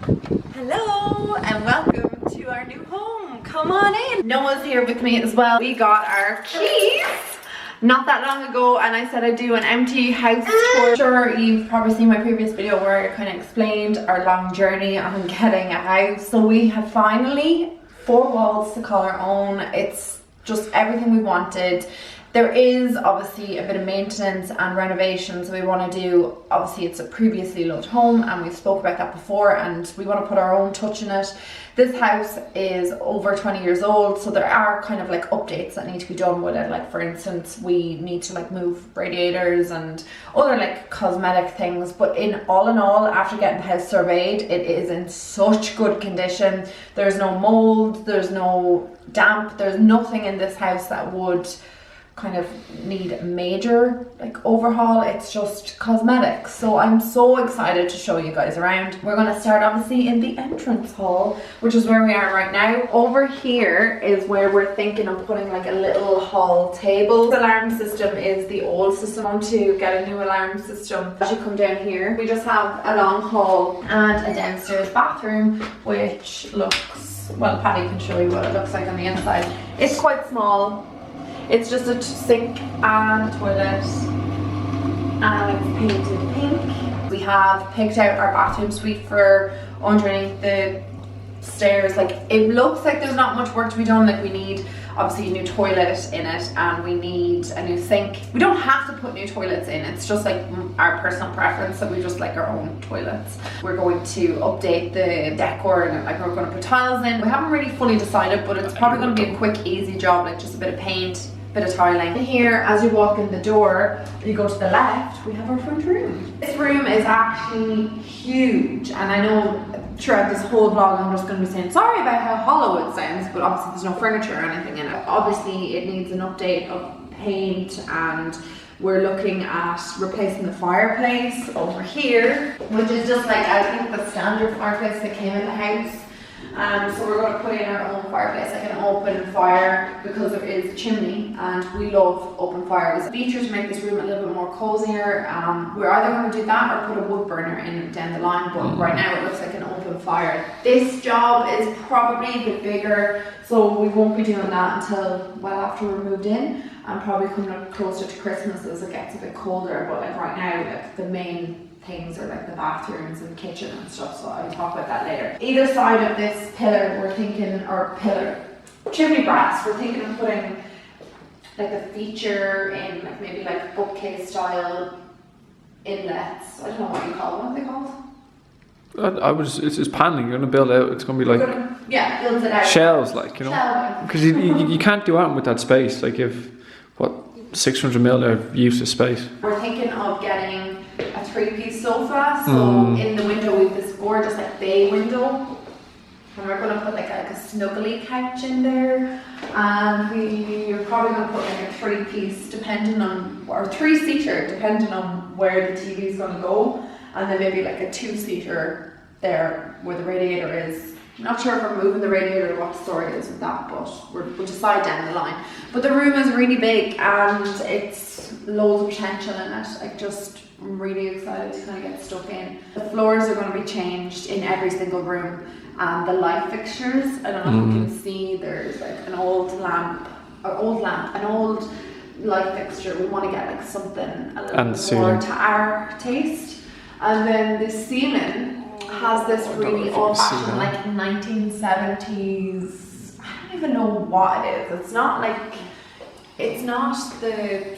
Hello and welcome to our new home. Come on in. Noah's here with me as well. We got our keys not that long ago and I said I'd do an empty house tour. Sure, you've probably seen my previous video where I kind of explained our long journey on getting a house. So we have finally 4 walls to call our own. It's just everything we wanted. There is obviously a bit of maintenance and renovation, so we want to do, obviously it's a previously loved home and we spoke about that before, and we want to put our own touch in it. This house is over 20 years old, so there are kind of like updates that need to be done with it. Like for instance, we need to like move radiators and other like cosmetic things, but in all, after getting the house surveyed, it is in such good condition. There's no mold, there's no damp, there's nothing in this house that would kind of need a major like overhaul. It's just cosmetics. So I'm so excited to show you guys around. We're going to start obviously in the entrance hall, which is where we are right now. Over here is where we're thinking of putting like a little hall table. The alarm system is the old system. I want to get a new alarm system. As you come down here, we just have a long hall and a downstairs bathroom, which looks, well, Paddy can show you what it looks like on the inside. It's quite small. It's just a sink and a toilet, and it's painted pink. We have picked out our bathroom suite for underneath the stairs. Like, it looks like there's not much work to be done. Like, we need obviously a new toilet in it and we need a new sink. We don't have to put new toilets in, it's just like our personal preference that we just like our own toilets. We're going to update the decor and like we're going to put tiles in. We haven't really fully decided, but it's probably going to be a quick easy job, like just a bit of paint, bit of tiling. In here, as you walk in the door, you go to the left, we have our front room. This room is actually huge, and I know throughout this whole vlog I'm just going to be saying sorry about how hollow it sounds, but obviously there's no furniture or anything in it. Obviously it needs an update of paint, and we're looking at replacing the fireplace over here, which is just like, I think, the standard fireplace that came in the house. So we're going to put in our own fireplace, like an open fire, because there is a chimney and we love open fires. Features to make this room a little bit more cozier. We're either going to do that or put a wood burner in down the line, but right now it looks like an open fire. This job is probably a bit bigger, so we won't be doing that until well after we're moved in, and probably coming up closer to Christmas as it gets a bit colder. But like right now, like the main things are like the bathrooms and kitchen and stuff, so I'll talk about that later. Either side of this pillar, we're thinking, or chimney brass, we're thinking of putting like a feature in, like maybe like bookcase style inlets. I don't know what you call them. What are they called? It's paneling. You're gonna build out. It's gonna be like builds it out. Shelves, like, you know, because you can't do anything with that space. Like, if 600 mil of useless space. We're thinking of getting a 3-piece sofa. So in the window we have this gorgeous like bay window, and we're going to put like a snuggly couch in there, and we're probably going to put like a 3-piece depending on, or 3-seater depending on where the TV is going to go, and then maybe like a 2-seater there where the radiator is. I'm not sure if we're moving the radiator or what the story is with that, but we'll decide down the line. But the room is really big and it's loads of potential in it. I'm really excited to kind of get stuck in. The floors are going to be changed in every single room, and the light fixtures, I don't know if you can see, there's like an old lamp, an old light fixture. We want to get like something a little bit more to our taste. And then the ceiling has this really old-fashioned like 1970s, I don't even know what it is. It's not the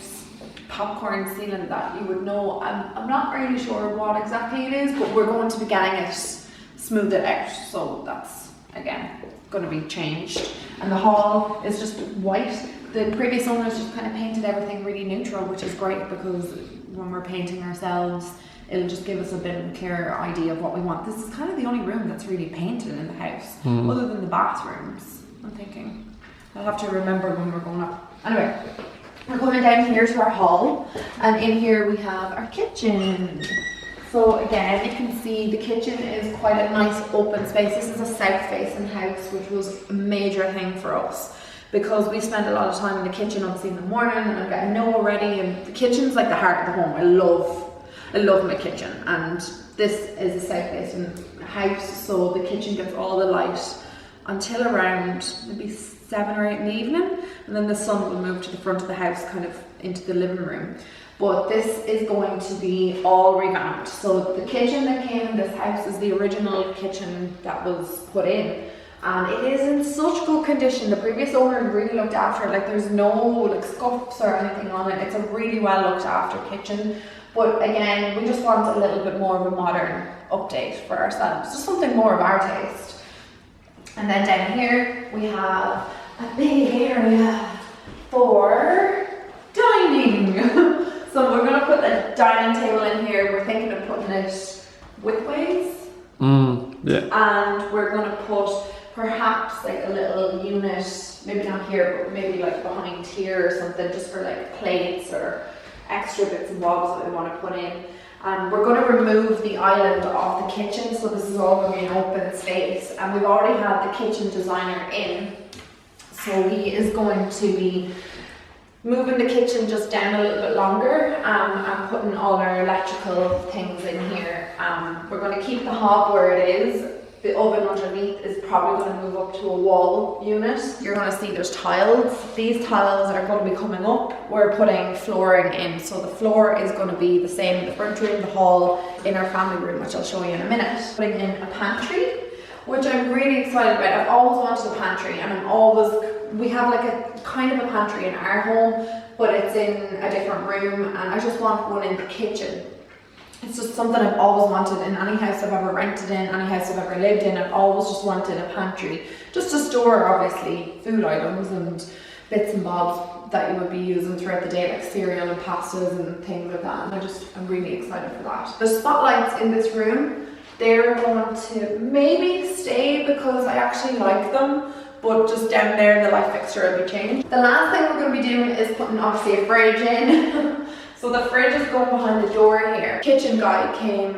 popcorn ceiling that you would know. I'm not really sure what exactly it is, but we're going to be getting it smoothed out, so that's again going to be changed. And the hall is just white. The previous owners just kind of painted everything really neutral, which is great because when we're painting ourselves, it'll just give us a bit of a clearer idea of what we want. This is kind of the only room that's really painted in the house, other than the bathrooms. I'm thinking I'll have to remember when we're going up. Anyway, we're coming down here to our hall, and in here we have our kitchen. So again, you can see the kitchen is quite a nice open space. This is a south-facing house, which was a major thing for us because we spend a lot of time in the kitchen, obviously in the morning, and I'm getting Noah ready, and the kitchen's like the heart of the home. I love my kitchen, and this is a south facing house, so the kitchen gets all the light until around maybe 7 or 8 in the evening, and then the sun will move to the front of the house, kind of into the living room. But this is going to be all revamped. So the kitchen that came in this house is the original kitchen that was put in, and it is in such good condition. The previous owner really looked after it. Like, there's no like scuffs or anything on it. It's a really well looked after kitchen. But again, we just want a little bit more of a modern update for ourselves, just something more of our taste. And then down here we have a big area for dining. So we're going to put a dining table in here. We're thinking of putting it widthways. Yeah. And we're going to put perhaps like a little unit, maybe not here, but maybe like behind here or something, just for like plates or extra bits and bobs that we want to put in. And we're going to remove the island off the kitchen, so this is all going to be an open space. And we've already had the kitchen designer in, so he is going to be moving the kitchen just down a little bit longer, and putting all our electrical things in here. We're going to keep the hob where it is. The oven underneath is probably going to move up to a wall unit. You're going to see there's tiles. These tiles are going to be coming up. We're putting flooring in, so the floor is going to be the same in the front room, the hall, in our family room, which I'll show you in a minute. Putting in a pantry, which I'm really excited about. I've always wanted a pantry, and we have like a kind of a pantry in our home, but it's in a different room, and I just want one in the kitchen. It's just something I've always wanted in any house I've ever rented in, any house I've ever lived in. I've always just wanted a pantry, just to store obviously food items and bits and bobs that you would be using throughout the day, like cereal and pastas and things like that. And I'm really excited for that. The spotlights in this room, they're going to maybe stay because I actually like them, but just down there the light fixture will be changed. The last thing we're going to be doing is putting obviously a fridge in. So the fridge is going behind the door here. Kitchen guy came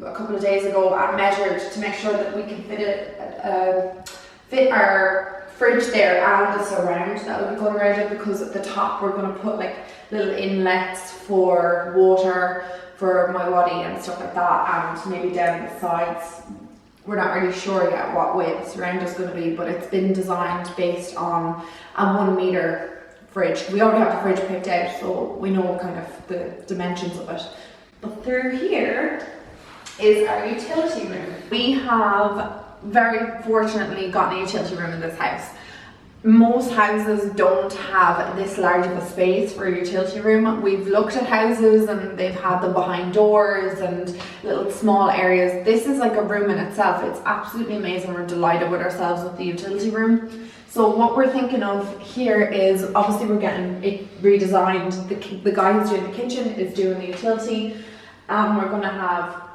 a couple of days ago and measured to make sure that we can fit our fridge there and the surround that will be going around it, because at the top we're going to put like little inlets for water for my waddy and stuff like that, and maybe down the sides. We're not really sure yet what way the surround is going to be, but it's been designed based on a 1 meter fridge. We already have the fridge picked out, so we know kind of the dimensions of it. But through here is our utility room. We have very fortunately gotten a utility room in this house. Most houses don't have this large of a space for a utility room. We've looked at houses and they've had them behind doors and little small areas. This is like a room in itself. It's absolutely amazing. We're delighted with ourselves with the utility room. So what we're thinking of here is, obviously we're getting it redesigned. The guy who's doing the kitchen is doing the utility. We're going to have a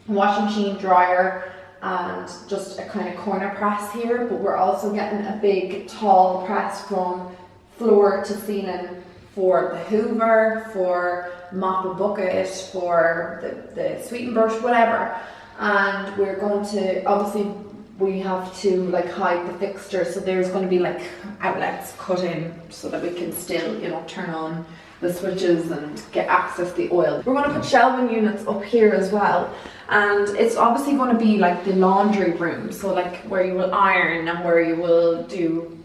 washing machine, dryer, and just a kind of corner press here, but we're also getting a big tall press from floor to ceiling for the hoover, for mop and bucket, for the sweep and brush, whatever. And we're going to, obviously we have to like hide the fixture, so there's going to be like outlets cut in so that we can still, you know, turn on the switches and get access to the oil. We're going to put shelving units up here as well, and it's obviously going to be like the laundry room, so like where you will iron and where you will do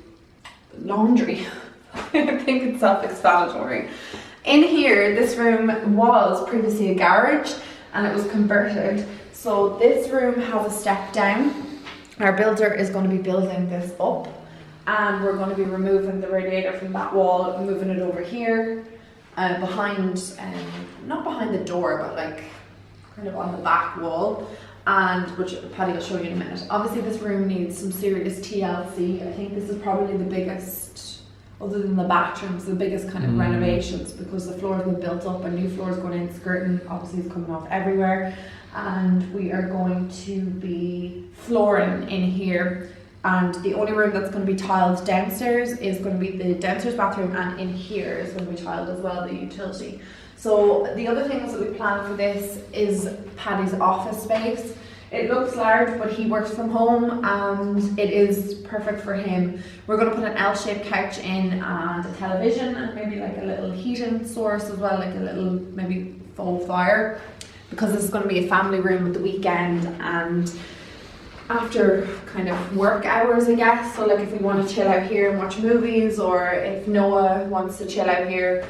laundry. I think it's self-explanatory. In here, this room was previously a garage and it was converted, so this room has a step down. Our builder is going to be building this up, and we're going to be removing the radiator from that wall, moving it over here, behind, not behind the door, but like kind of on the back wall, and which Paddy will show you in a minute. Obviously this room needs some serious TLC. I think this is probably the biggest, other than the bathrooms, the biggest kind of renovations, because the floor has been built up and new floors going in, skirting obviously is coming off everywhere. And we are going to be flooring in here, and the only room that's going to be tiled downstairs is going to be the downstairs bathroom, and in here is going to be tiled as well, the utility. So the other things that we plan for this is Paddy's office space. It looks large, but he works from home and it is perfect for him. We're going to put an L-shaped couch in and a television and maybe like a little heating source as well, like a little maybe faux fire. because this is going to be a family room at the weekend and after kind of work hours, I guess. So like if we want to chill out here and watch movies, or if Noah wants to chill out here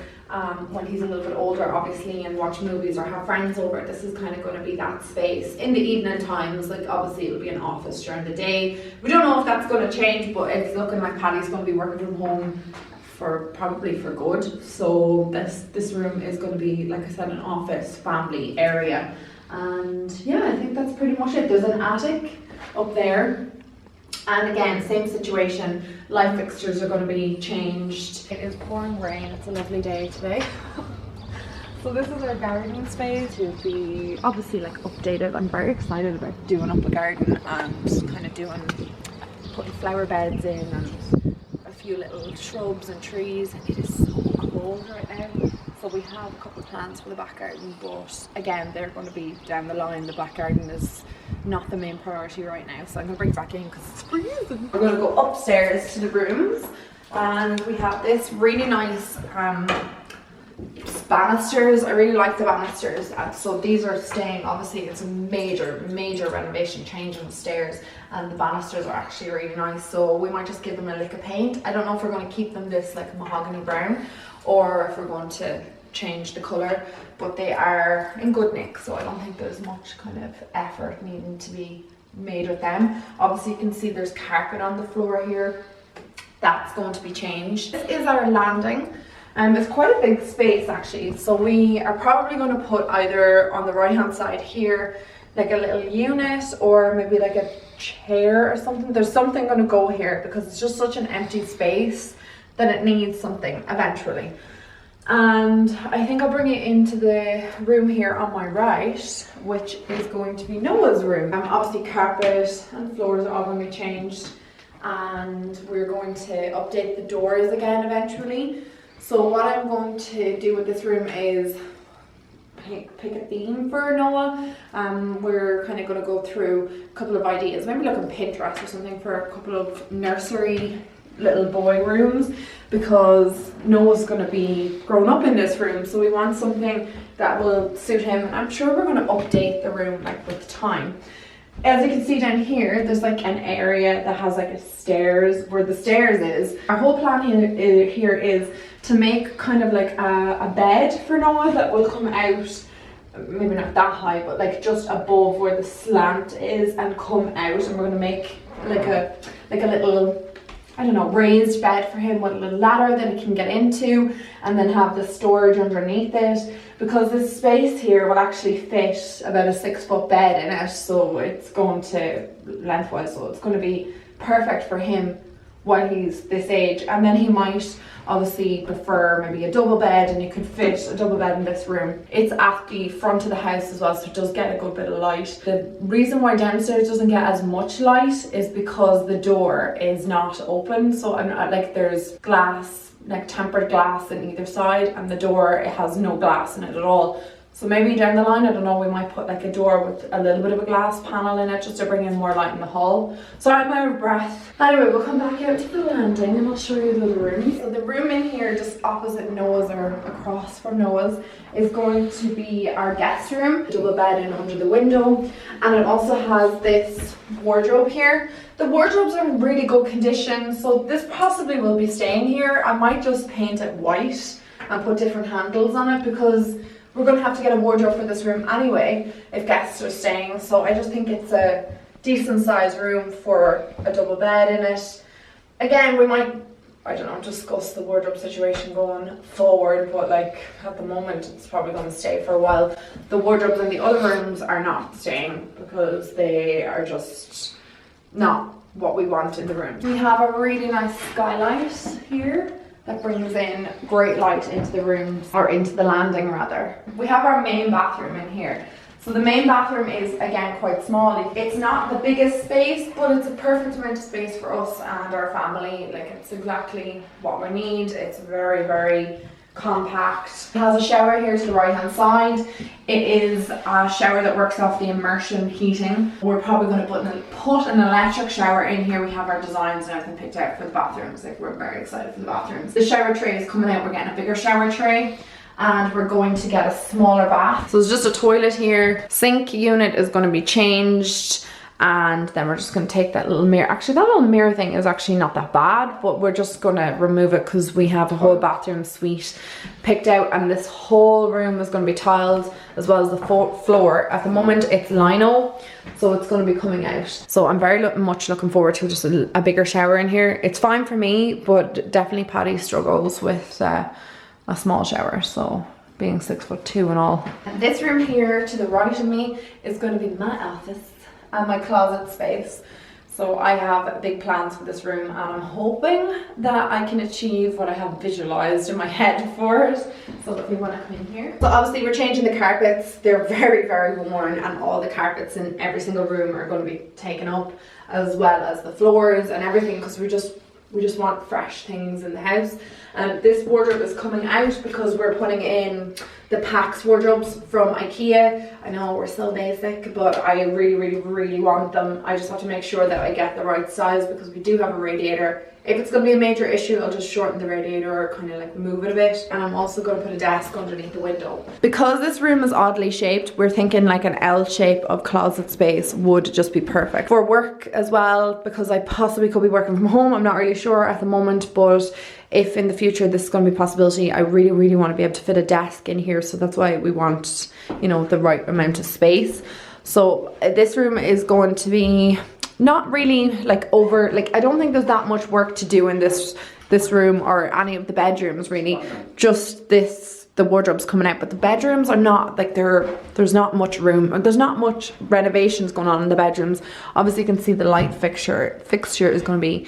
when he's a little bit older obviously and watch movies or have friends over, this is kind of going to be that space. In the evening times, like obviously it'll be an office during the day. We don't know if that's going to change, but it's looking like Paddy's going to be working from home for probably for good. So this room is going to be, like I said, an office family area. And yeah, I think that's pretty much it. There's an attic up there, and again, same situation, light fixtures are going to be changed. It is pouring rain, it's a lovely day today. So this is our garden space to be obviously like updated. I'm very excited about doing up a garden and kind of putting flower beds in and a few little shrubs and trees. It is so cold right now. So we have a couple of plans for the back garden, but again, they're going to be down the line. The back garden is not the main priority right now, so I'm going to bring it back in because it's freezing. We're going to go upstairs to the rooms, and we have this really nice banisters. I really like the banisters, so these are staying. Obviously it's a major renovation change on the stairs, and the banisters are actually really nice, so we might just give them a lick of paint. I don't know if we're going to keep them this like mahogany brown or if we're going to change the colour, but they are in good nick, so I don't think there's much kind of effort needing to be made with them. Obviously you can see there's carpet on the floor here. That's going to be changed. This is our landing. It's quite a big space actually, so we are probably going to put either on the right hand side here like a little unit, or maybe like a chair or something. There's something going to go here because it's just such an empty space that it needs something eventually. And I think I'll bring it into the room here on my right, which is going to be Noah's room. Obviously carpet and floors are all going to be changed, and we're going to update the doors again eventually. So what I'm going to do with this room is pick a theme for Noah. We're kind of going to go through a couple of ideas, maybe look on Pinterest or something for a couple of nursery little boy rooms, because Noah's going to be grown up in this room, so we want something that will suit him. I'm sure we're going to update the room like with time. As you can see down here, there's like an area that has like a stairs where the stairs is. Our whole plan here is to make kind of like a bed for Noah that will come out, maybe not that high, but like just above where the slant is and come out, and we're going to make like a little, I don't know, raised bed for him with a little ladder that he can get into, and then have the storage underneath it, because this space here will actually fit about a 6-foot bed in it, so it's going to lengthwise, so it's going to be perfect for him while he's this age. And then he might obviously prefer maybe a double bed, and you could fit a double bed in this room. It's at the front of the house as well, so it does get a good bit of light. The reason why downstairs doesn't get as much light is because the door is not open, so like there's glass, like tempered glass in either side, and the door, it has no glass in it at all. So maybe down the line, I don't know, we might put like a door with a little bit of a glass panel in it just to bring in more light in the hall. So I'm out of breath. Anyway, we'll come back out to the landing and I'll show you the room. So the room in here just opposite Noah's, or across from Noah's, is going to be our guest room. Double bed in under the window, and it also has this wardrobe here. The wardrobes are in really good condition, so this possibly will be staying here. I might just paint it white and put different handles on it, because we're going to have to get a wardrobe for this room anyway if guests are staying. So I just think it's a decent sized room for a double bed in it. Again, we might, I don't know, discuss the wardrobe situation going forward, but like at the moment it's probably going to stay for a while. The wardrobes in the other rooms are not staying because they are just not what we want in the room. We have a really nice skylight here that brings in great light into the rooms, or into the landing rather. We have our main bathroom in here. So the main bathroom is again quite small. It's not the biggest space, but it's a perfect amount of space for us and our family. Like, it's exactly what we need. It's very compact. It has a shower here to the right hand side. It is a shower that works off the immersion heating. We're probably going to put an electric shower in here. We have our designs and everything picked out for the bathrooms. Like, we're very excited for the bathrooms. The shower tray is coming out. We're getting a bigger shower tray. and we're going to get a smaller bath. So it's just a toilet here. Sink unit is going to be changed, and then we're just going to take that little mirror. Actually, that little mirror thing is actually not that bad, but we're just going to remove it because we have a whole bathroom suite picked out, and this whole room is going to be tiled as well as the floor. At the moment it's lino, so it's going to be coming out. So I'm very much looking forward to just a bigger shower in here. It's fine for me, but definitely Paddy struggles with a small shower, so being 6'2" and all. And this room here to the right of me is going to be my office and my closet space. So I have big plans for this room, and I'm hoping that I can achieve what I have visualized in my head for it. So if you want to come in here. So obviously we're changing the carpets. They're very, very worn, and all the carpets in every single room are going to be taken up, as well as the floors and everything, because we just want fresh things in the house. And this wardrobe is coming out because we're putting in the Pax wardrobes from IKEA. I know we're so basic, but I really want them. I just have to make sure that I get the right size because we do have a radiator. If it's going to be a major issue, I'll just shorten the radiator or kind of like move it a bit. And I'm also going to put a desk underneath the window. Because this room is oddly shaped, we're thinking like an L shape of closet space would just be perfect. For work as well, because I possibly could be working from home. I'm not really sure at the moment, but if in the future this is going to be a possibility, I really want to be able to fit a desk in here. So that's why we want, you know, the right amount of space. So this room is going to be not really like I don't think there's that much work to do in this room or any of the bedrooms really. Just the wardrobes coming out, but the bedrooms are not like there's not much room. There's not much renovations going on in the bedrooms. Obviously you can see the light fixture is going to be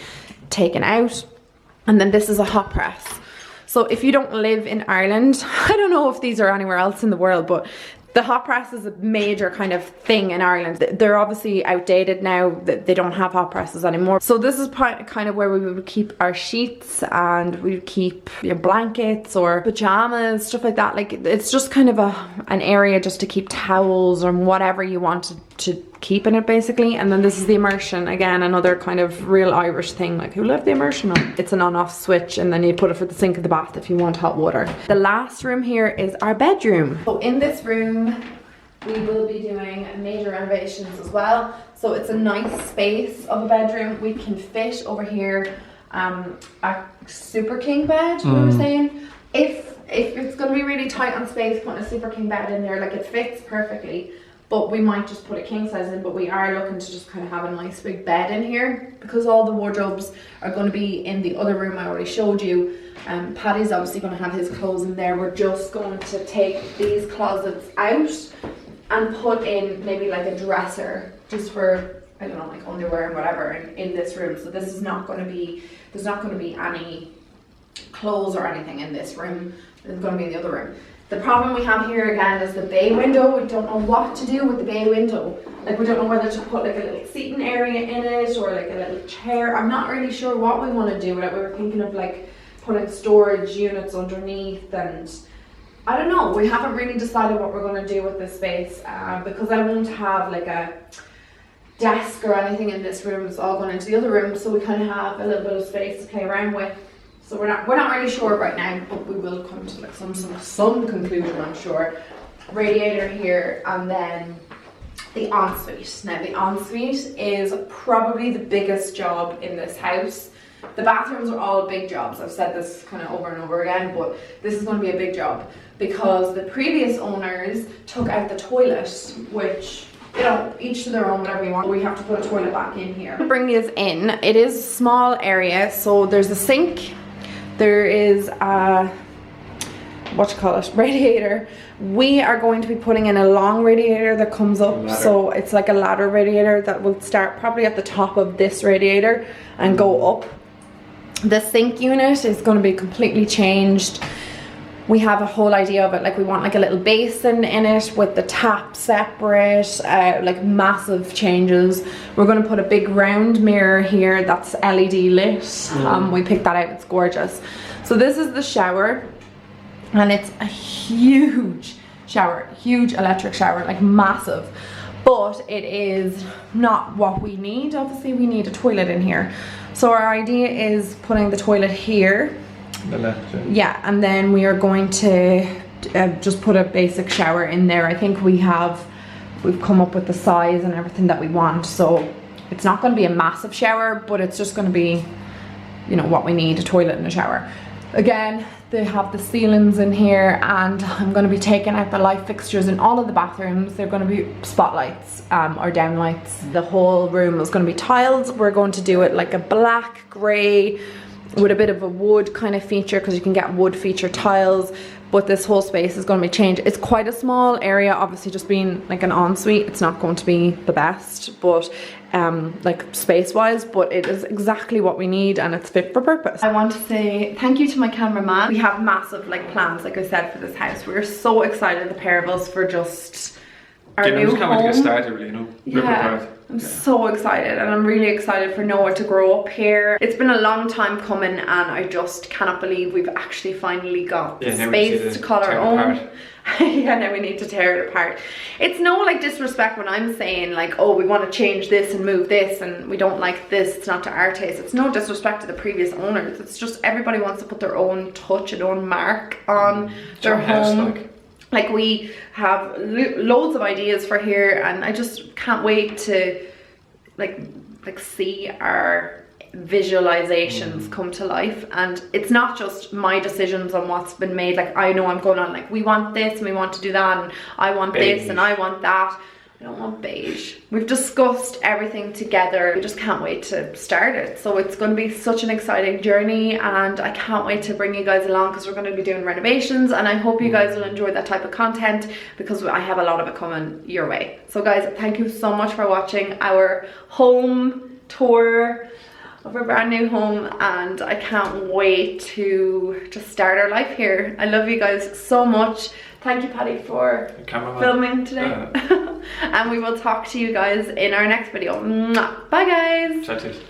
taken out, and then this is a hot press. So if you don't live in Ireland, I don't know if these are anywhere else in the world, but the hot press is a major kind of thing in Ireland. They're obviously outdated now. They don't have hot presses anymore. So this is kind of where we would keep our sheets, and we would keep your blankets or pajamas, stuff like that. Like it's just kind of an area just to keep towels or whatever you want to keep in it basically. And then this is the immersion, again another kind of real Irish thing, like who left the immersion on? It's an on-off switch, and then you put it for the sink of the bath if you want hot water. The last room here is our bedroom. So in this room we will be doing major renovations as well. So it's a nice space of a bedroom. We can fit over here a super king bed, we were saying. If it's going to be really tight on space, putting a super king bed in there, like it fits perfectly. But we might just put a king size in, but we are looking to just kind of have a nice big bed in here because all the wardrobes are going to be in the other room I already showed you. Paddy's obviously going to have his clothes in there. We're just going to take these closets out and put in maybe like a dresser just for, I don't know, like underwear and whatever in this room. So this is not going to be, there's not going to be any clothes or anything in this room. It's going to be in the other room. The problem we have here again is the bay window. We don't know what to do with the bay window. Like we don't know whether to put like a little seating area in it or like a little chair. I'm not really sure what we want to do with it. We were thinking of like putting storage units underneath, and I don't know. We haven't really decided what we're going to do with this space because I won't have like a desk or anything in this room. It's all going into the other room, so we kind of have a little bit of space to play around with. So we're not really sure right now, but we will come to like some conclusion, I'm sure. Radiator here, and then the ensuite. Now the ensuite is probably the biggest job in this house. The bathrooms are all big jobs. I've said this kind of over and over again, but this is going to be a big job because the previous owners took out the toilet, which, you know, each to their own, whatever you want. We have to put a toilet back in here. Bring these in. It is a small area, so there's a sink. There is a, radiator. We are going to be putting in a long radiator that comes up, so it's like a ladder radiator that will start probably at the top of this radiator and go up. The sink unit is going to be completely changed. We have a whole idea of it, like we want like a little basin in it with the tap separate, like massive changes. We're going to put a big round mirror here that's LED lit. We picked that out, it's gorgeous. So this is the shower, and it's a huge shower, huge electric shower, like massive. But it is not what we need. Obviously we need a toilet in here. So our idea is putting the toilet here. The left, yeah, and then we are going to just put a basic shower in there. I think we've come up with the size and everything that we want, so it's not going to be a massive shower, but it's just going to be, you know, what we need, a toilet and a shower. Again, they have the ceilings in here, and I'm going to be taking out the light fixtures in all of the bathrooms. They're going to be spotlights or downlights. The whole room is going to be tiles. We're going to do it like a black, grey, with a bit of a wood kind of feature, because you can get wood feature tiles. But this whole space is going to be changed. It's quite a small area, obviously, just being like an ensuite. It's not going to be the best, but like space wise, but it is exactly what we need, and it's fit for purpose. I want to say thank you to my cameraman. We have massive like plans, like I said, for this house. We're so excited, the pair of us, for just our new home. Can't wait to get started, really, you know. Yeah, I'm so excited, and I'm really excited for Noah to grow up here. It's been a long time coming, and I just cannot believe we've actually finally got the space to call our own. Yeah, now we need to tear it apart. It's no like disrespect when I'm saying like, oh, we want to change this and move this, and we don't like this, it's not to our taste. It's no disrespect to the previous owners. It's just everybody wants to put their own touch and own mark on their home. Like we have loads of ideas for here, and I just can't wait to like see our visualizations come to life. And it's not just my decisions on what's been made. Like I know I'm going on like, we want this and we want to do that, and I want this and I want that. I don't want beige. We've discussed everything together. We just can't wait to start it. So it's going to be such an exciting journey, and I can't wait to bring you guys along, because we're going to be doing renovations, and I hope you guys will enjoy that type of content, because I have a lot of it coming your way. So guys, thank you so much for watching our home tour of our brand new home, and I can't wait to just start our life here. I love you guys so much. Thank you, Paddy, for filming today. And we will talk to you guys in our next video. Mwah. Bye guys. Chat to you.